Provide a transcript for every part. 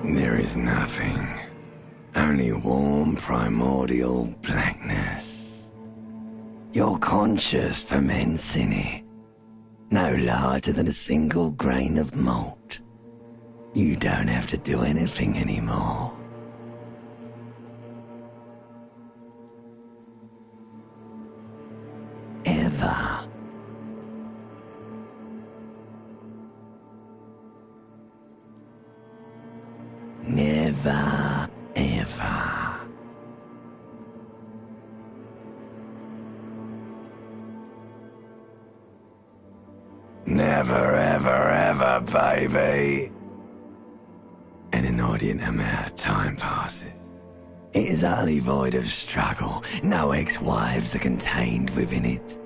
There is nothing. Only warm primordial blackness. Your conscious ferments in it. No larger than a single grain of malt. You don't have to do anything anymore. Ever. Never, ever. Never, ever, ever, baby. An inordinate amount of time passes. It is utterly void of struggle. No ex-wives are contained within it.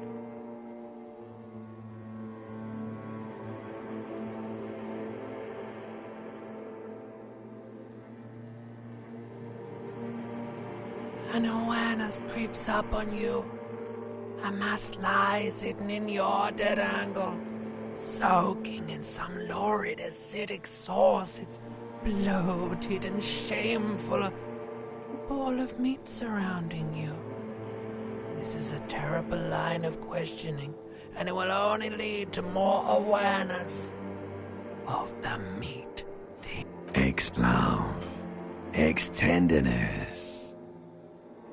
An awareness creeps up on you. A mass lies hidden in your dead angle, soaking in some lurid acidic sauce. It's bloated and shameful, a ball of meat surrounding you. This is a terrible line of questioning, and it will only lead to more awareness of the meat thing. Ex-love, ex-tenderness.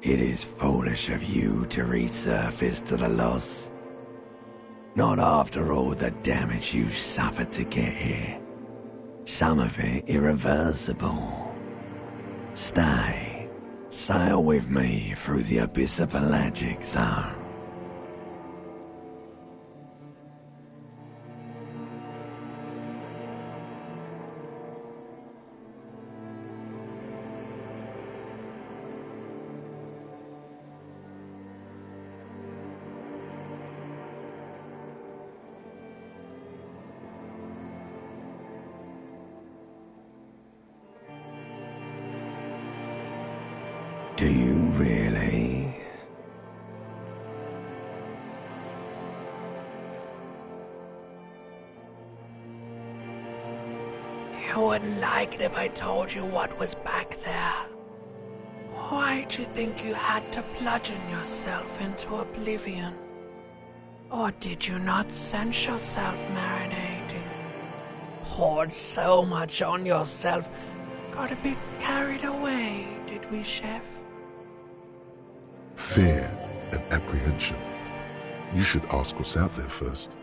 It is foolish of you to resurface to the loss. Not after all the damage you suffered to get here. Some of it irreversible. Stay. Sail with me through the abyss of pelagic zone. Do you really? You wouldn't like it if I told you what was back there. Why'd you think you had to bludgeon yourself into oblivion? Or did you not sense yourself marinating? Poured so much on yourself, got a bit carried away, did we, Chef? Fear and apprehension. You should ask what's out there first.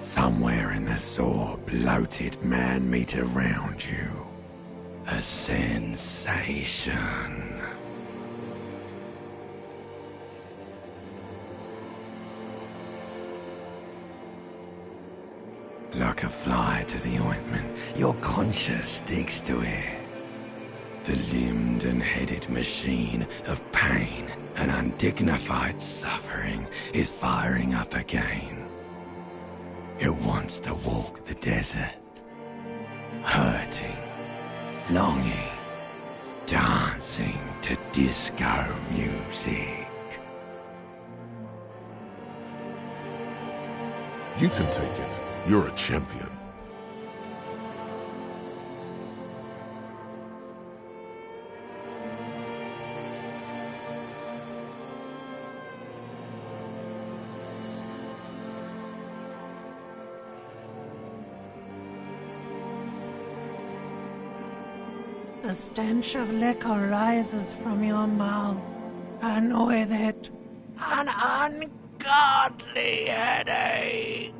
Somewhere in the sore, bloated man-meat around you. A sensation. Like a fly to the ointment, your conscience sticks to it. The limbed and headed machine of pain and undignified suffering is firing up again. It wants to walk the desert, hurting, longing, dancing to disco music. You can take it. You're a champion. The stench of liquor rises from your mouth, and with it, an ungodly headache.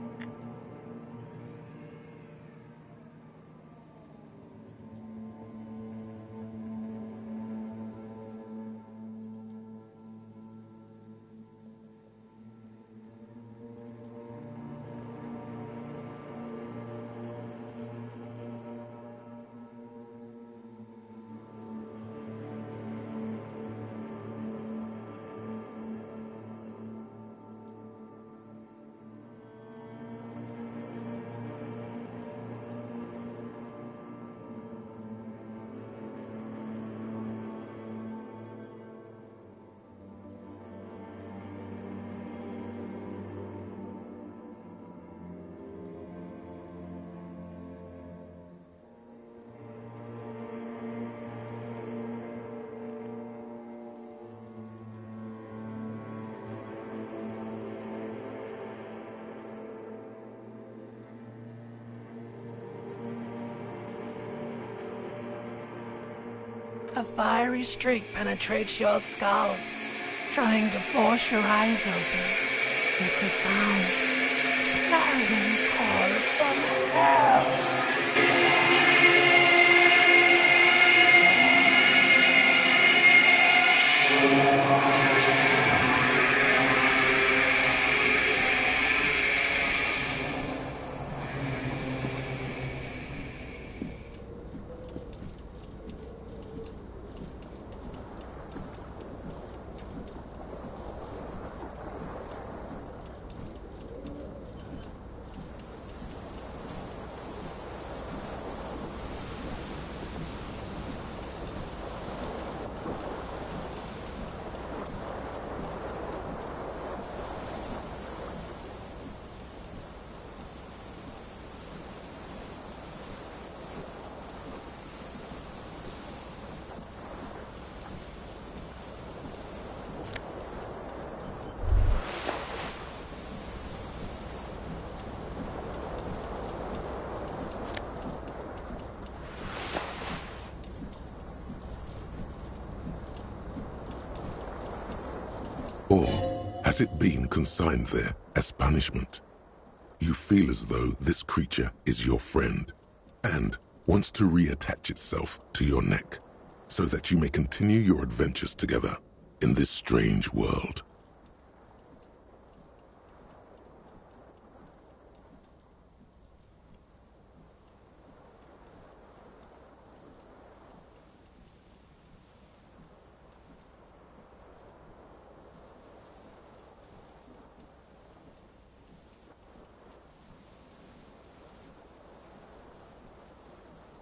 A fiery streak penetrates your skull, trying to force your eyes open. It's a sound, a clarion call from hell. Or has it been consigned there as punishment? You feel as though this creature is your friend and wants to reattach itself to your neck so that you may continue your adventures together in this strange world.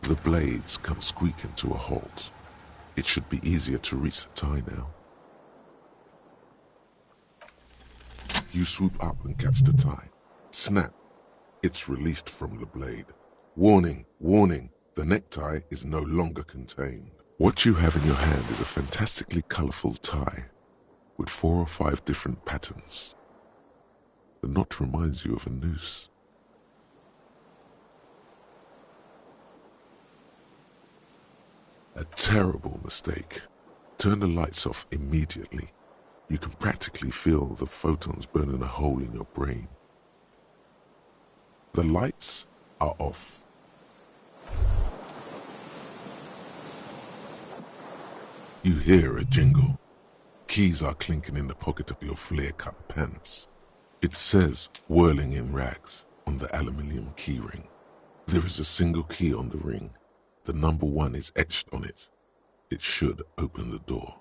The blades come squeaking to a halt. It should be easier to reach the tie now. You swoop up and catch the tie. Snap! It's released from the blade. Warning, warning, the necktie is no longer contained. What you have in your hand is a fantastically colorful tie with 4 or 5 different patterns. The knot reminds you of a noose. A terrible mistake. Turn the lights off immediately. You can practically feel the photons burning a hole in your brain. The lights are off. You hear a jingle. Keys are clinking in the pocket of your flare-cut pants. It says, whirling in rags, on the aluminium key ring. There is a single key on the ring. The number 1 is etched on it. It should open the door.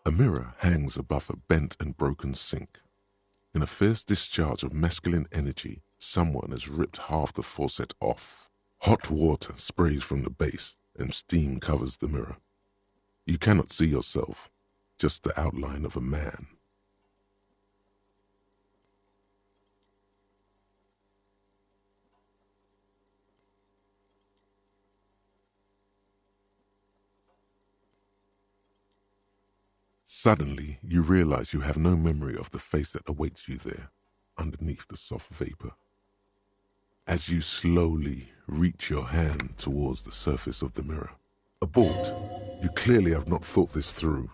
A mirror hangs above a bent and broken sink. In a fierce discharge of masculine energy, someone has ripped half the faucet off. Hot water sprays from the base and steam covers the mirror. You cannot see yourself, just the outline of a man. Suddenly, you realize you have no memory of the face that awaits you there, underneath the soft vapor. As you slowly reach your hand towards the surface of the mirror. Abort! You clearly have not thought this through.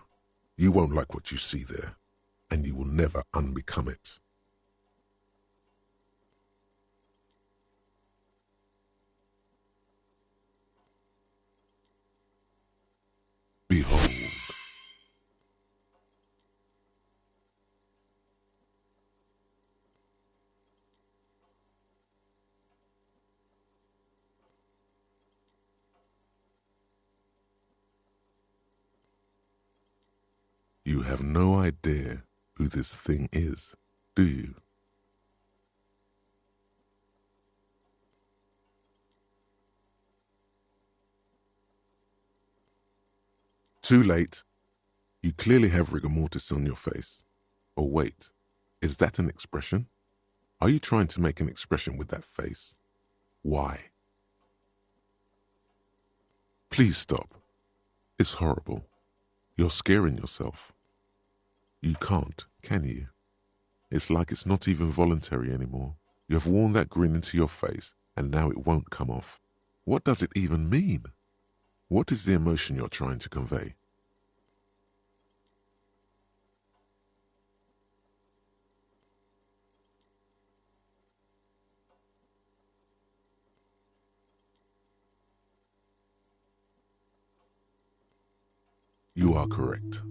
You won't like what you see there, and you will never unbecome it. Behold. You have no idea who this thing is, do you? Too late. You clearly have rigor mortis on your face. Or wait, is that an expression? Are you trying to make an expression with that face? Why? Please stop. It's horrible. You're scaring yourself. You can't, can you? It's like it's not even voluntary anymore. You have worn that grin into your face, and now it won't come off. What does it even mean? What is the emotion you're trying to convey? You are correct.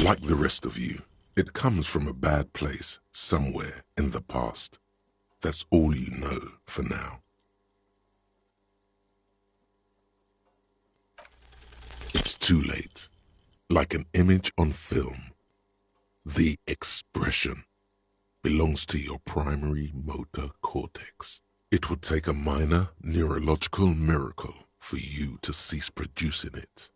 Like the rest of you, it comes from a bad place somewhere in the past. That's all you know for now. It's too late. Like an image on film. The expression belongs to your primary motor cortex. It would take a minor neurological miracle for you to cease producing it.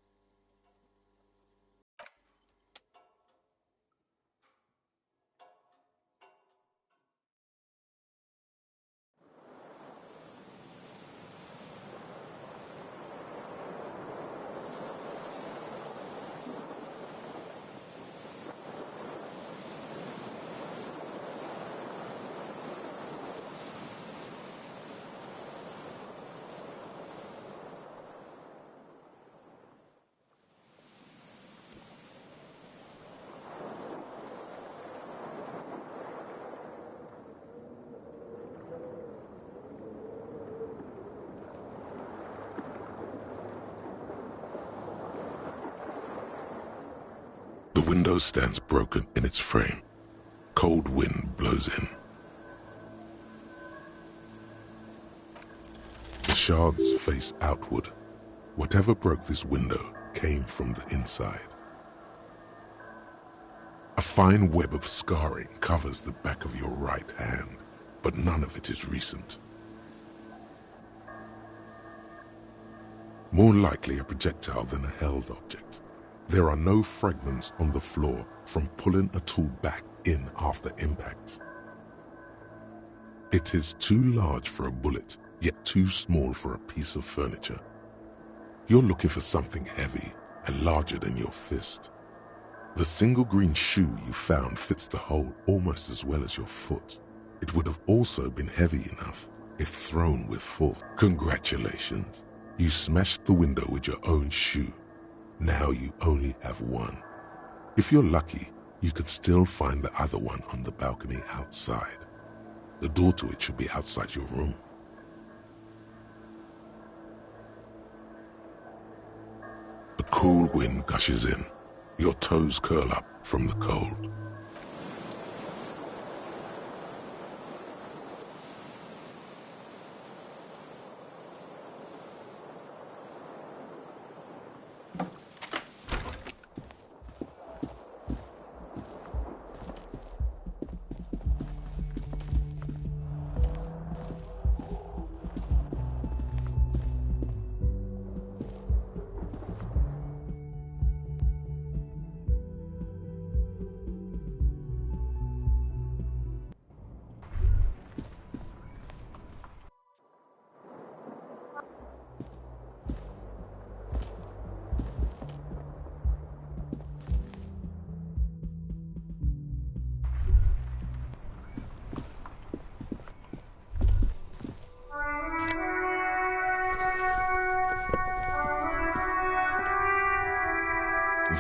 The window stands broken in its frame. Cold wind blows in. The shards face outward. Whatever broke this window came from the inside. A fine web of scarring covers the back of your right hand, but none of it is recent. More likely a projectile than a held object. There are no fragments on the floor from pulling a tool back in after impact. It is too large for a bullet, yet too small for a piece of furniture. You're looking for something heavy and larger than your fist. The single green shoe you found fits the hole almost as well as your foot. It would have also been heavy enough if thrown with force. Congratulations. You smashed the window with your own shoe. Now you only have one. If you're lucky, you could still find the other one on the balcony outside. The door to it should be outside your room. A cool wind gushes in. Your toes curl up from the cold.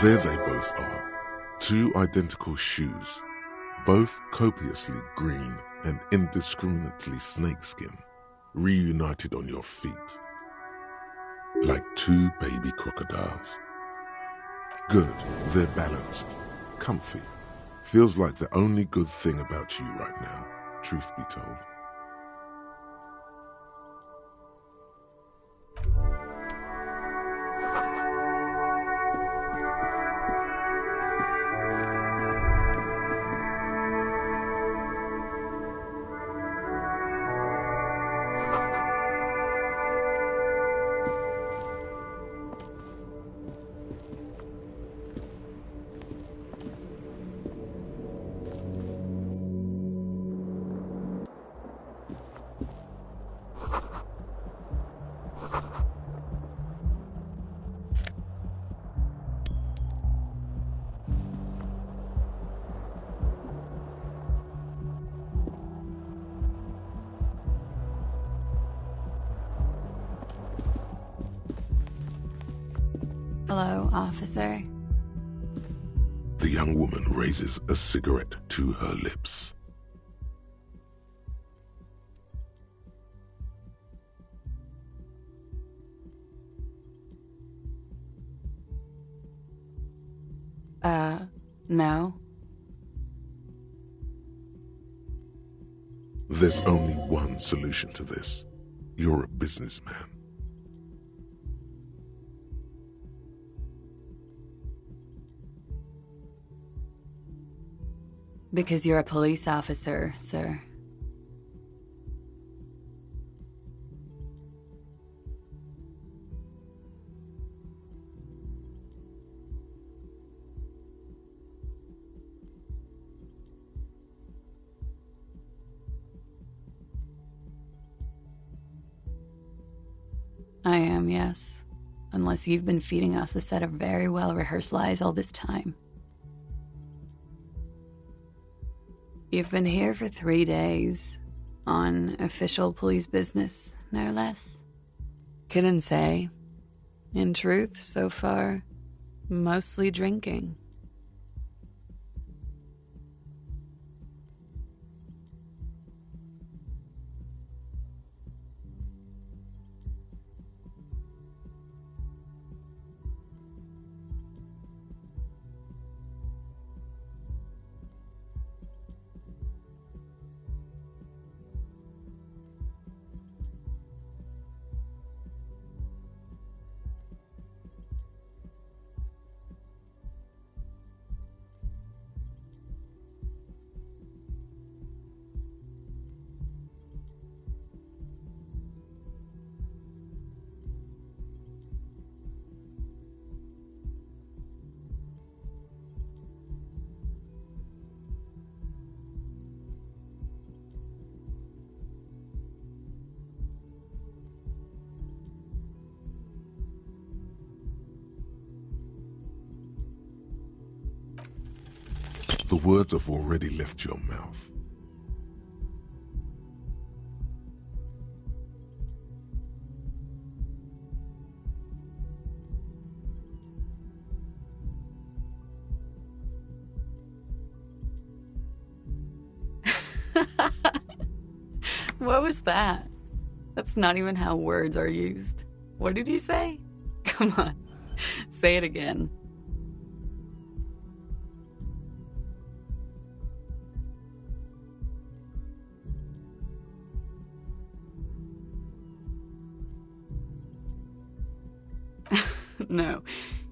There they both are. Two identical shoes, both copiously green and indiscriminately snakeskin, reunited on your feet, like two baby crocodiles. Good, they're balanced, comfy. Feels like the only good thing about you right now, truth be told. Hello, officer. The young woman raises a cigarette to her lips. No. There's only one solution to this. You're a businessman. Because you're a police officer, sir. I am, yes. Unless you've been feeding us a set of very well-rehearsed lies all this time. You've been here for 3 days. On official police business, no less. Couldn't say. In truth, so far, mostly drinking. The words have already left your mouth. What was that? That's not even how words are used. What did you say? Come on, say it again. No,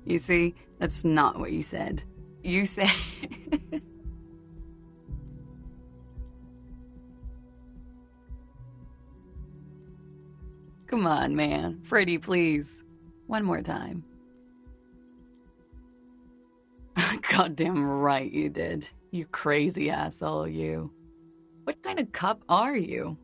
you see, that's not what you said. You said... Come on, man. Freddy, please. One more time. Goddamn right you did. You crazy asshole, you. What kind of cop are you?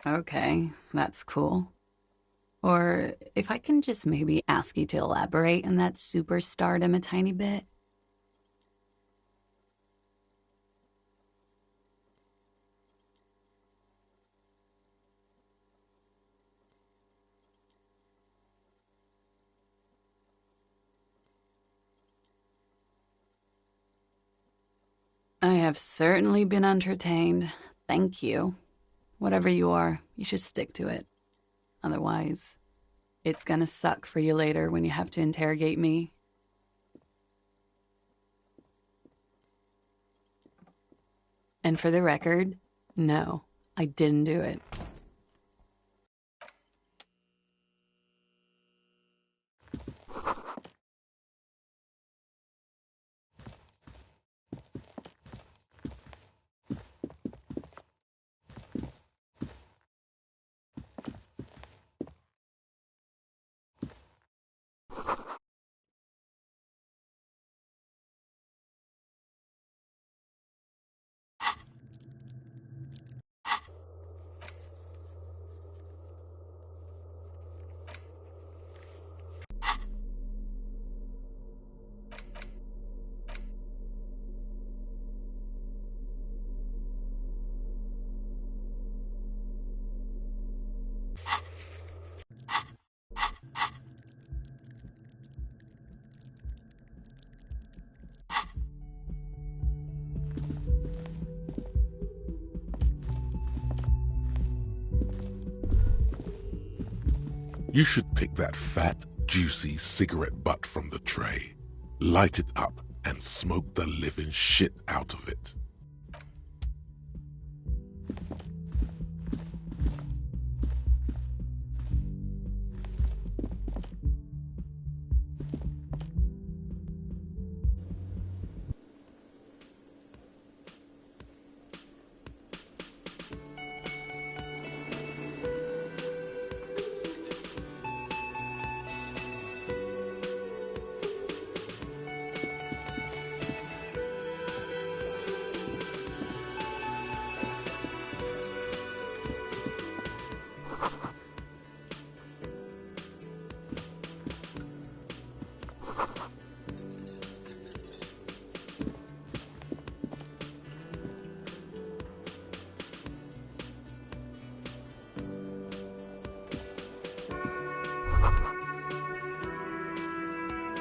Okay, that's cool. Or if I can just maybe ask you to elaborate on that superstardom a tiny bit. I have certainly been entertained. Thank you. Whatever you are, you should stick to it. Otherwise, it's gonna suck for you later when you have to interrogate me. And for the record, no, I didn't do it. You should pick that fat, juicy cigarette butt from the tray, light it up, and smoke the living shit out of it.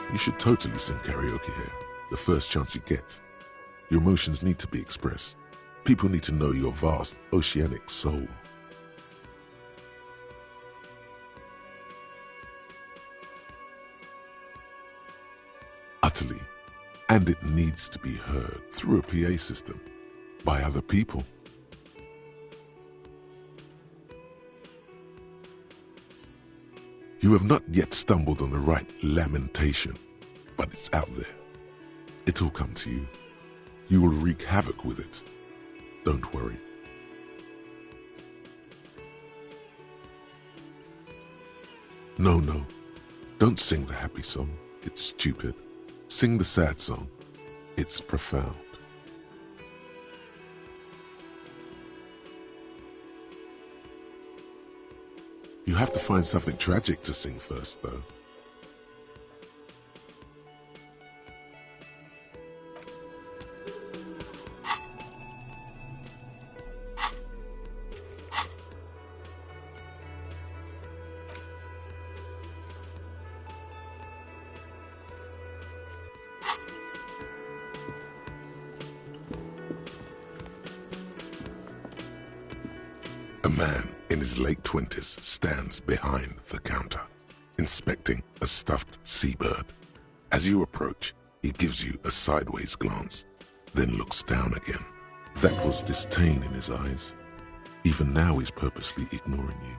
You should totally sing karaoke here, the first chance you get. Your emotions need to be expressed. People need to know your vast, oceanic soul. Utterly. And it needs to be heard through a PA system, by other people. You have not yet stumbled on the right lamentation, but it's out there. It'll come to you. You will wreak havoc with it. Don't worry. No, no. Don't sing the happy song. It's stupid. Sing the sad song. It's profound. You have to find something tragic to sing first, though. A man in his late 20s stands behind the counter, inspecting a stuffed seabird. As you approach, he gives you a sideways glance, then looks down again. That was disdain in his eyes. Even now he's purposely ignoring you.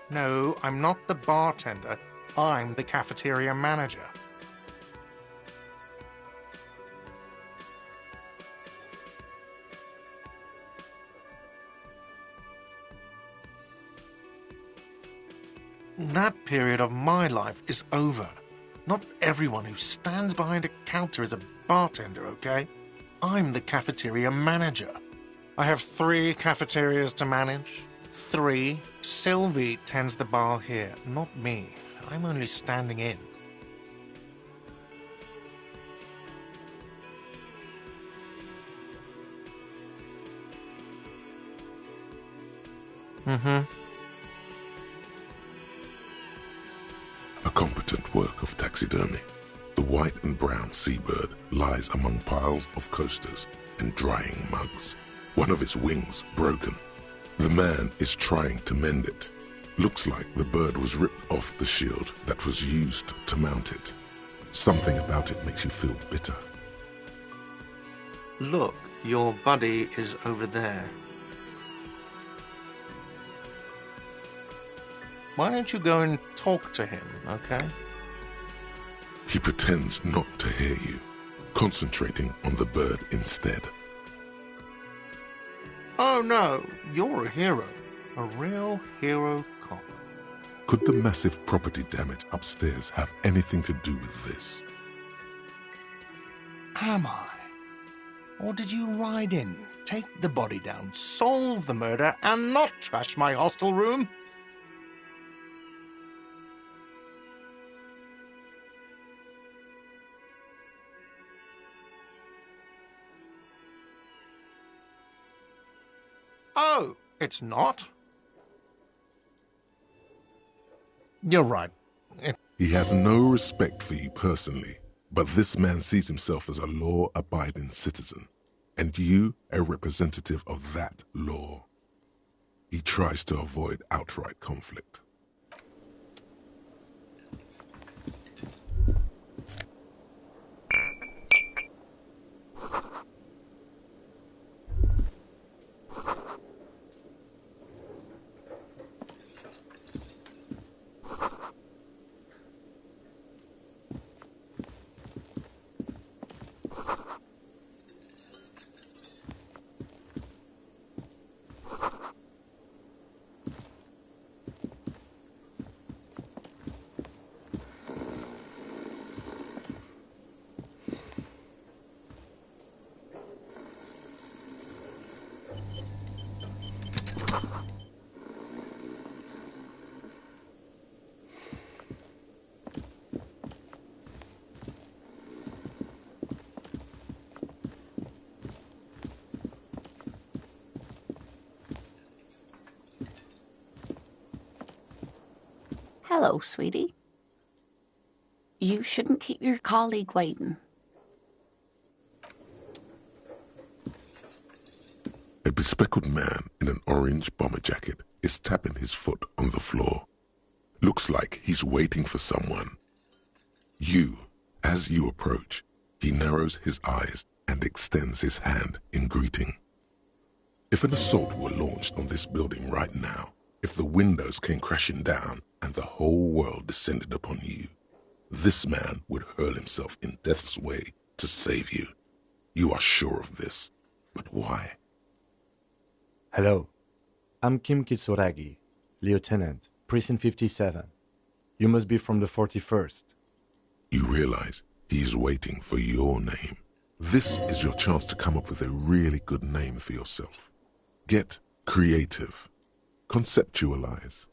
No, I'm not the bartender. I'm the cafeteria manager. That period of my life is over. Not everyone who stands behind a counter is a bartender, okay? I'm the cafeteria manager. I have 3 cafeterias to manage. 3. Sylvie tends the bar here, not me. I'm only standing in. A competent work of taxidermy. The white and brown seabird lies among piles of coasters and drying mugs. One of its wings broken. The man is trying to mend it. Looks like the bird was ripped off the shield that was used to mount it. Something about it makes you feel bitter. Look, your buddy is over there. Why don't you go and talk to him, okay? He pretends not to hear you, concentrating on the bird instead. Oh no, you're a hero. A real hero cop. Could the massive property damage upstairs have anything to do with this? Am I? Or did you ride in, take the body down, solve the murder, and not trash my hostel room? Oh, it's not? You're right. He has no respect for you personally, but this man sees himself as a law-abiding citizen, and you a representative of that law. He tries to avoid outright conflict. Hello, sweetie. You shouldn't keep your colleague waiting. A bespectacled man in an orange bomber jacket is tapping his foot on the floor. Looks like he's waiting for someone. As you approach, he narrows his eyes and extends his hand in greeting. If an assault were launched on this building right now, if the windows came crashing down and the whole world descended upon you, this man would hurl himself in death's way to save you. You are sure of this, but why? Hello, I'm Kim Kitsuragi, Lieutenant, Precinct 57. You must be from the 41st. You realize he's waiting for your name. This is your chance to come up with a really good name for yourself. Get creative. Conceptualize.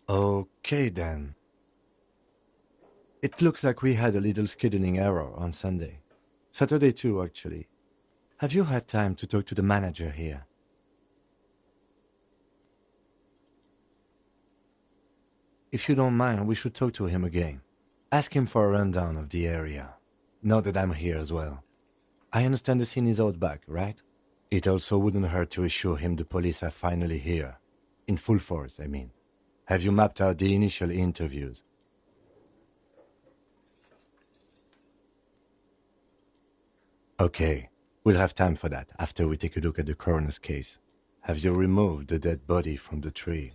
Okay then. It looks like we had a little scheduling error on Sunday. Saturday too, actually. Have you had time to talk to the manager here? If you don't mind, we should talk to him again. Ask him for a rundown of the area. Now that I'm here as well. I understand the scene is out back, right? It also wouldn't hurt to assure him the police are finally here. In full force, I mean. Have you mapped out the initial interviews? Okay, we'll have time for that after we take a look at the coroner's case. Have you removed the dead body from the tree?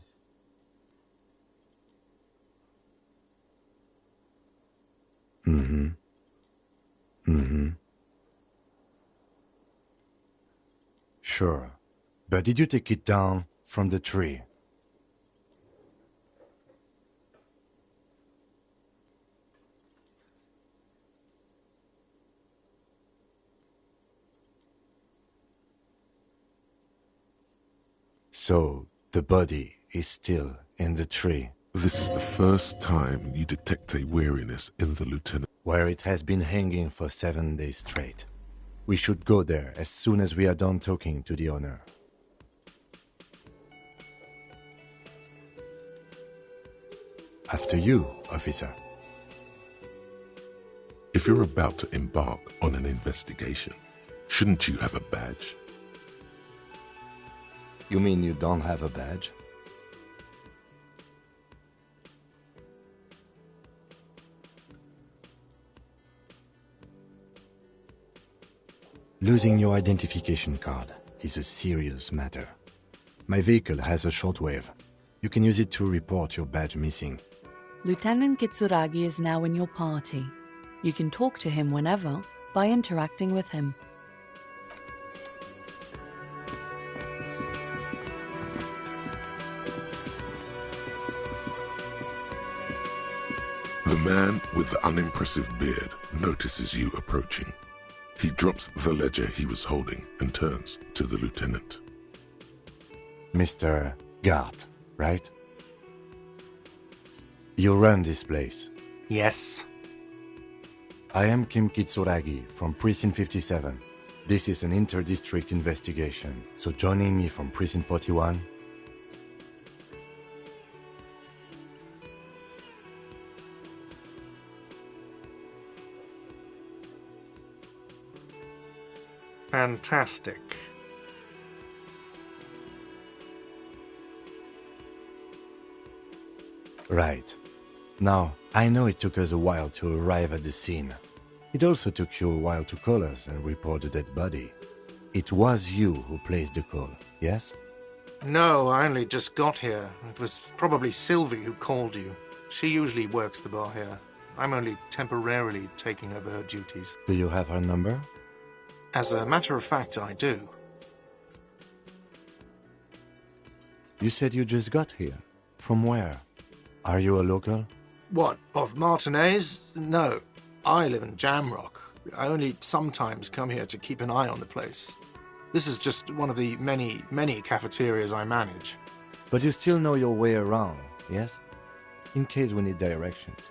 Mm-hmm. Mm-hmm. Sure. But did you take it down from the tree? So, the body is still in the tree. This is the first time you detect a weariness in the lieutenant. Where it has been hanging for 7 days straight. We should go there as soon as we are done talking to the owner. After you, officer. If you're about to embark on an investigation, shouldn't you have a badge? You mean you don't have a badge? Losing your identification card is a serious matter. My vehicle has a shortwave. You can use it to report your badge missing. Lieutenant Kitsuragi is now in your party. You can talk to him whenever by interacting with him. The man with the unimpressive beard notices you approaching. He drops the ledger he was holding and turns to the lieutenant. Mr. Gart, right? You run this place. Yes. I am Kim Kitsuragi from Precinct 57. This is an inter-district investigation, so joining me from Precinct 41... Fantastic. Right. Now, I know it took us a while to arrive at the scene. It also took you a while to call us and report the dead body. It was you who placed the call, yes? No, I only just got here. It was probably Sylvie who called you. She usually works the bar here. I'm only temporarily taking over her duties. Do you have her number? As a matter of fact, I do. You said you just got here. From where? Are you a local? What, of Martinez? No, I live in Jamrock. I only sometimes come here to keep an eye on the place. This is just one of the many cafeterias I manage. But you still know your way around, yes? In case we need directions.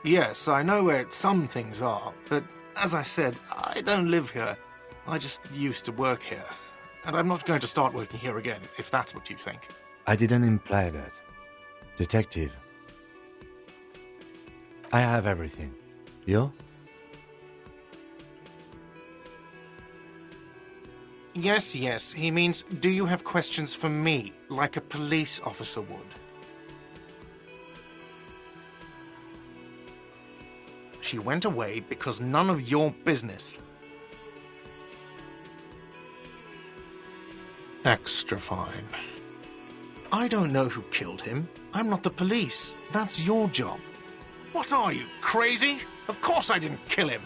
Yes, I know where some things are, but as I said, I don't live here. I just used to work here. And I'm not going to start working here again, if that's what you think. I didn't imply that. Detective. I have everything. You? Yes, he means, do you have questions for me, like a police officer would? She went away because none of your business. Extra fine. I don't know who killed him. I'm not the police. That's your job. What are you, crazy? Of course I didn't kill him.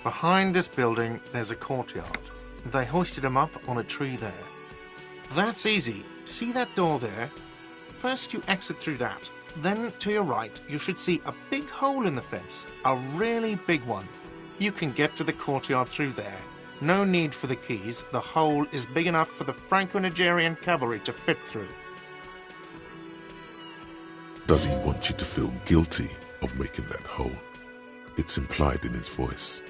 Behind this building, there's a courtyard. They hoisted him up on a tree there. That's easy. See that door there? First you exit through that. Then, to your right, you should see a big hole in the fence. A really big one. You can get to the courtyard through there. No need for the keys. The hole is big enough for the Franco-Nigerian cavalry to fit through. Does he want you to feel guilty of making that hole? It's implied in his voice.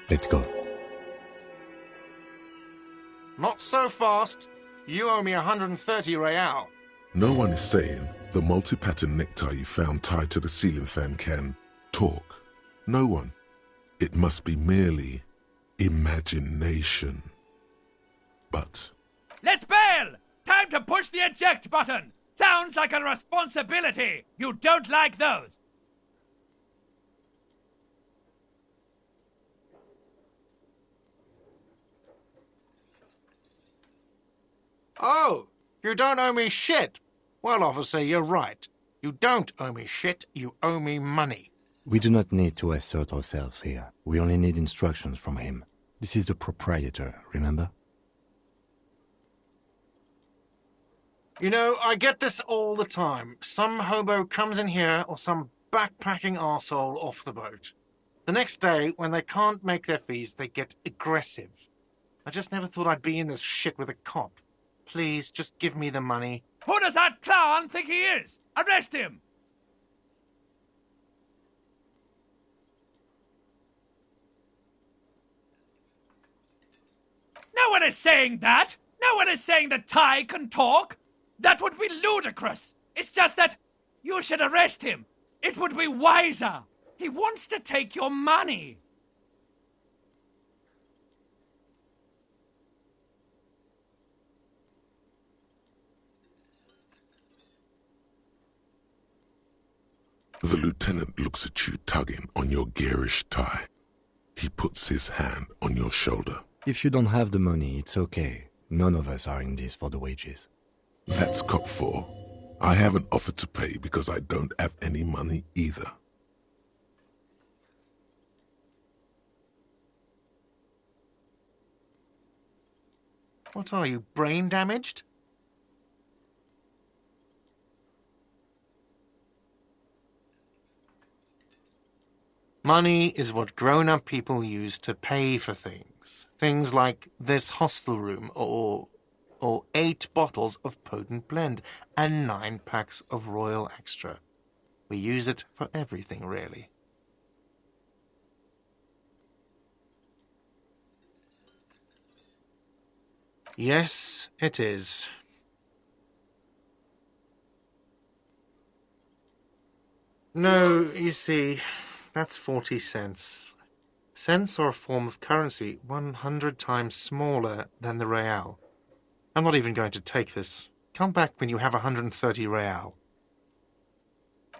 Let's go. Not so fast. You owe me 130 real. No one is saying the multi-pattern necktie you found tied to the ceiling fan can talk. No one. It must be merely imagination. But Let's bail! Time to push the eject button! Sounds like a responsibility! You don't like those! Oh, you don't owe me shit. Well, officer, you're right. You don't owe me shit, you owe me money. We do not need to assert ourselves here. We only need instructions from him. This is the proprietor, remember? You know, I get this all the time. Some hobo comes in here or some backpacking arsehole off the boat. The next day, when they can't make their fees, they get aggressive. I just never thought I'd be in this shit with a cop. Please, just give me the money. Who does that clown think he is? Arrest him! No one is saying that! No one is saying that Ty can talk! That would be ludicrous! It's just that you should arrest him! It would be wiser! He wants to take your money! The lieutenant looks at you tugging on your garish tie. He puts his hand on your shoulder. If you don't have the money, it's okay. None of us are in this for the wages. That's cop 4. I haven't offered to pay because I don't have any money either. What are you, brain damaged? Money is what grown-up people use to pay for things. Things like this hostel room or 8 bottles of potent blend and 9 packs of Royal Extra. We use it for everything, really. Yes, it is. No, you see, that's 40 cents. Cents are a form of currency 100 times smaller than the real. I'm not even going to take this. Come back when you have 130 real.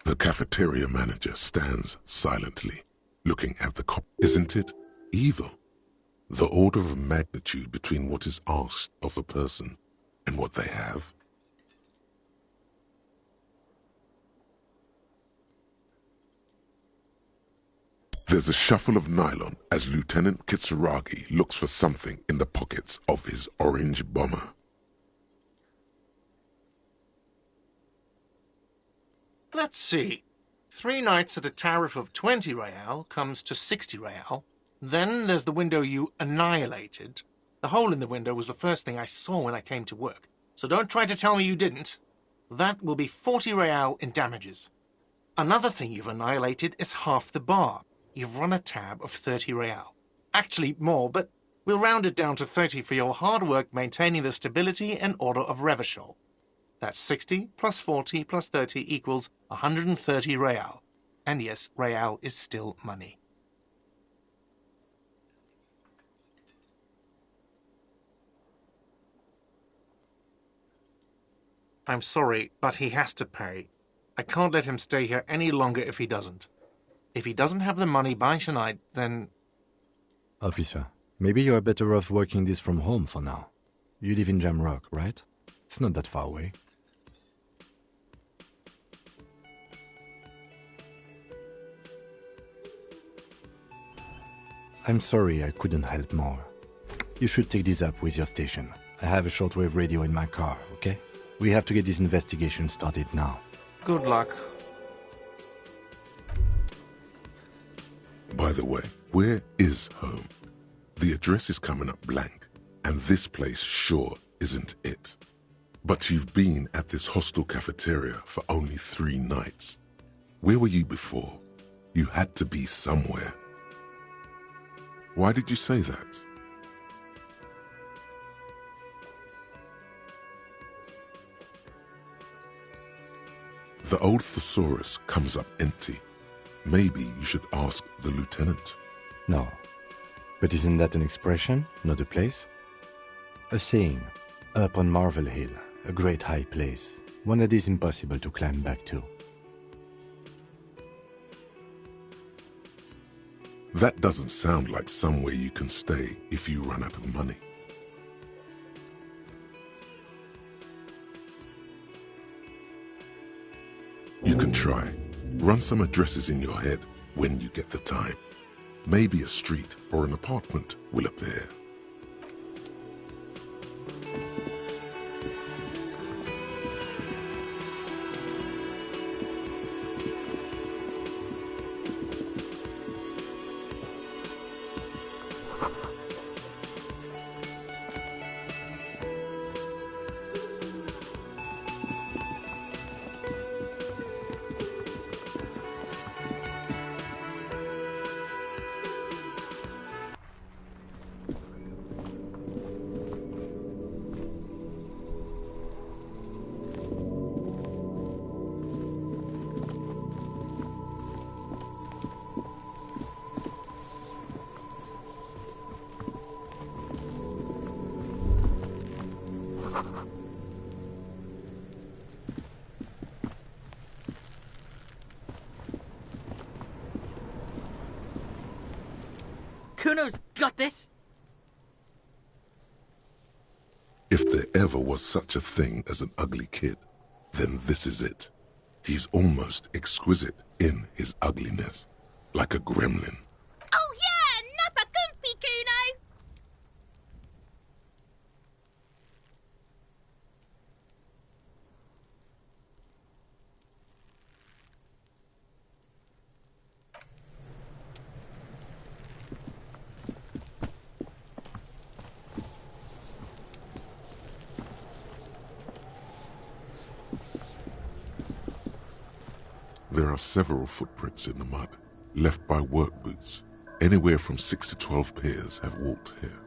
The cafeteria manager stands silently, looking at the cop. Isn't it evil? The order of magnitude between what is asked of a person and what they have. There's a shuffle of nylon as Lieutenant Kitsuragi looks for something in the pockets of his orange bomber. Let's see. 3 nights at a tariff of 20 real comes to 60 real. Then there's the window you annihilated. The hole in the window was the first thing I saw when I came to work. So don't try to tell me you didn't. That will be 40 real in damages. Another thing you've annihilated is half the bar. You've run a tab of 30 real. Actually more, but we'll round it down to 30 for your hard work maintaining the stability and order of Revachol. That's 60 plus 40 plus 30 equals 130 real. And yes, real is still money. I'm sorry, but he has to pay. I can't let him stay here any longer if he doesn't. If he doesn't have the money by tonight, then... Officer, maybe you're better off working this from home for now. You live in Jamrock, right? It's not that far away. I'm sorry I couldn't help more. You should take this up with your station. I have a shortwave radio in my car, okay? We have to get this investigation started now. Good luck. By the way, where is home? The address is coming up blank, and this place sure isn't it. But you've been at this hostel cafeteria for only 3 nights. Where were you before? You had to be somewhere. Why did you say that? The old thesaurus comes up empty. Maybe you should ask the lieutenant. No. But isn't that an expression, not a place? A saying. Up on Marvel Hill, a great high place, one that is impossible to climb back to. That doesn't sound like somewhere you can stay if you run out of money. You can try. Run some addresses in your head when you get the time. Maybe a street or an apartment will appear. Kuno's got this! If there ever was such a thing as an ugly kid, then this is it. He's almost exquisite in his ugliness, like a gremlin. Oh yeah, nappa comfy, Kuno! There are several footprints in the mud, left by work boots. Anywhere from 6 to 12 pairs have walked here.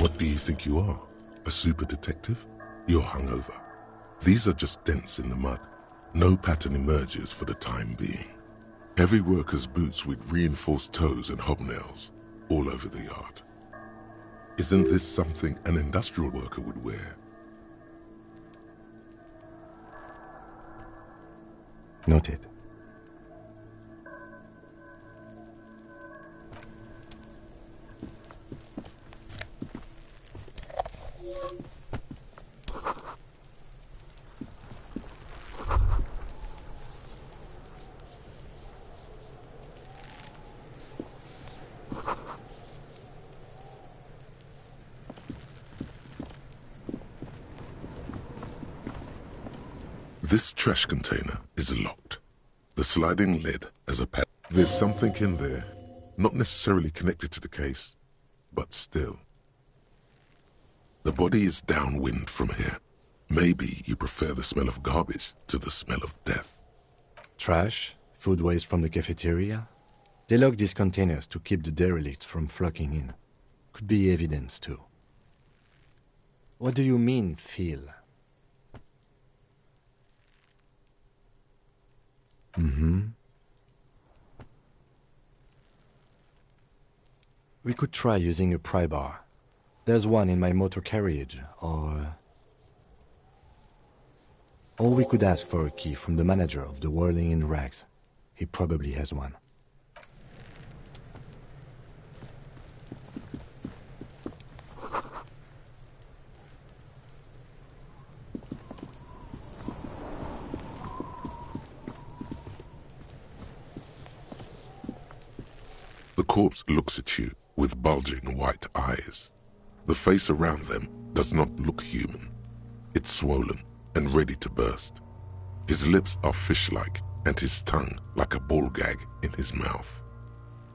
What do you think you are? A super detective? You're hungover. These are just dents in the mud. No pattern emerges for the time being. Heavy workers' boots with reinforced toes and hobnails all over the yard. Isn't this something an industrial worker would wear? Noted. This trash container is locked. The sliding lid has a pad. There's something in there, not necessarily connected to the case, but still. The body is downwind from here. Maybe you prefer the smell of garbage to the smell of death. Trash, food waste from the cafeteria. They lock these containers to keep the derelicts from flocking in. Could be evidence too. What do you mean, feel? We could try using a pry bar. There's one in my motor carriage, or we could ask for a key from the manager of the Whirling in Rags. He probably has one. The corpse looks at you with bulging white eyes. The face around them does not look human. It's swollen and ready to burst. His lips are fish-like and his tongue like a ball gag in his mouth.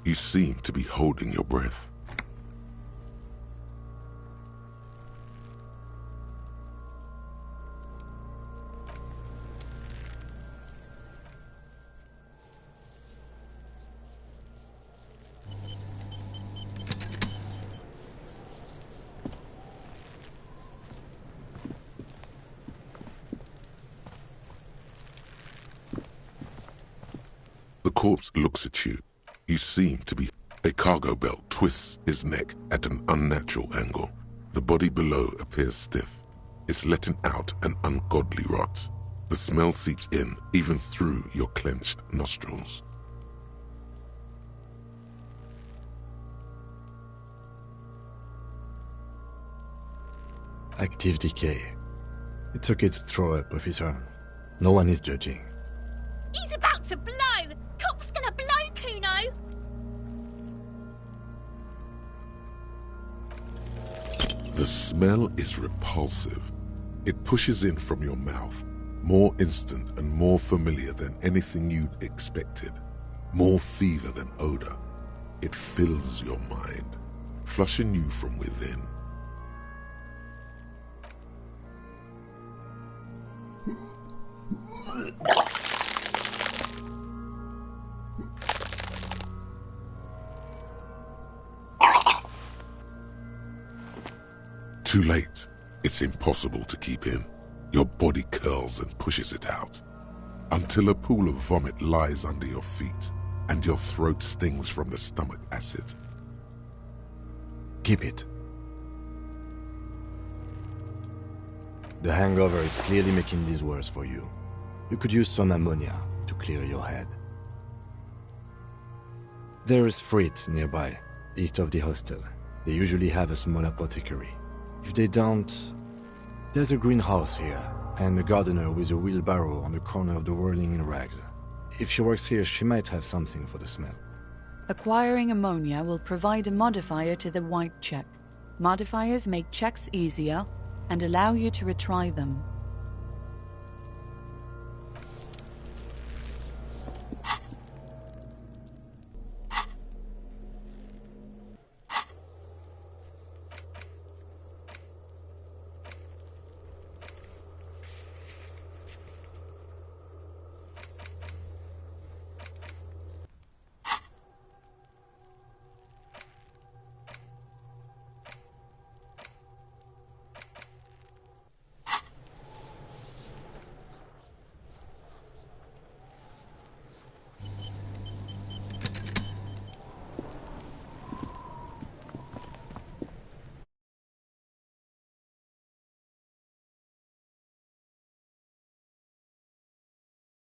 You seem to be holding your breath. The corpse looks at you. You seem to be... A cargo belt twists his neck at an unnatural angle. The body below appears stiff. It's letting out an ungodly rot. The smell seeps in, even through your clenched nostrils. Active decay. It's okay to throw up, officer. No one is judging. He's about to blow! Cop's gonna blow, Kuno! The smell is repulsive. It pushes in from your mouth, more instant and more familiar than anything you'd expected. More fever than odor. It fills your mind, flushing you from within. Too late. It's impossible to keep in. Your body curls and pushes it out, until a pool of vomit lies under your feet, and your throat stings from the stomach acid. Keep it. The hangover is clearly making this worse for you. You could use some ammonia to clear your head. There is Frit nearby, east of the hostel. They usually have a small apothecary. If they don't, there's a greenhouse here, and a gardener with a wheelbarrow on the corner of the whirling in rags. If she works here, she might have something for the smell. Acquiring ammonia will provide a modifier to the white check. Modifiers make checks easier and allow you to retry them.